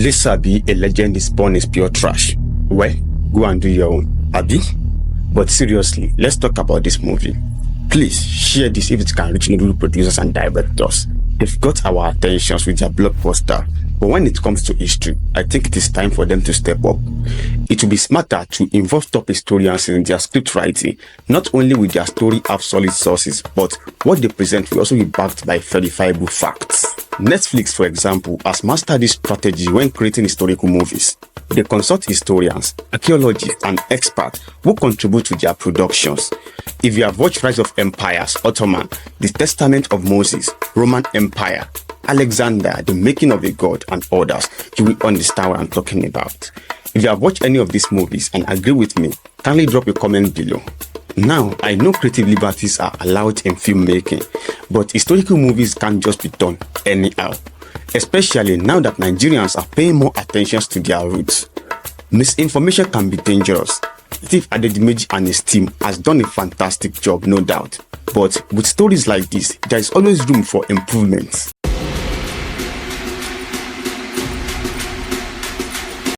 Lisabi, a legend is born, is pure trash. Well, go and do your own, Abi. But seriously, let's talk about this movie. Please share this if it can reach Nollywood producers and directors. They've got our attentions with their blockbuster, but when it comes to history, I think it is time for them to step up. It will be smarter to involve top historians in their script writing, not only with their story have solid sources, but what they present will also be backed by verifiable facts. Netflix, for example, has mastered this strategy when creating historical movies. They consult historians, archaeologists, and experts who contribute to their productions. If you have watched Rise of Empires, Ottoman, The Testament of Moses, Roman Empire, Alexander, The Making of a God, and others, you will understand what I'm talking about. If you have watched any of these movies and agree with me, kindly drop a comment below. Now, I know creative liberties are allowed in filmmaking, but historical movies can't just be done anyhow, especially now that Nigerians are paying more attention to their roots. Misinformation can be dangerous. Steve Adedimeji and his team has done a fantastic job, no doubt, but with stories like this, there is always room for improvements.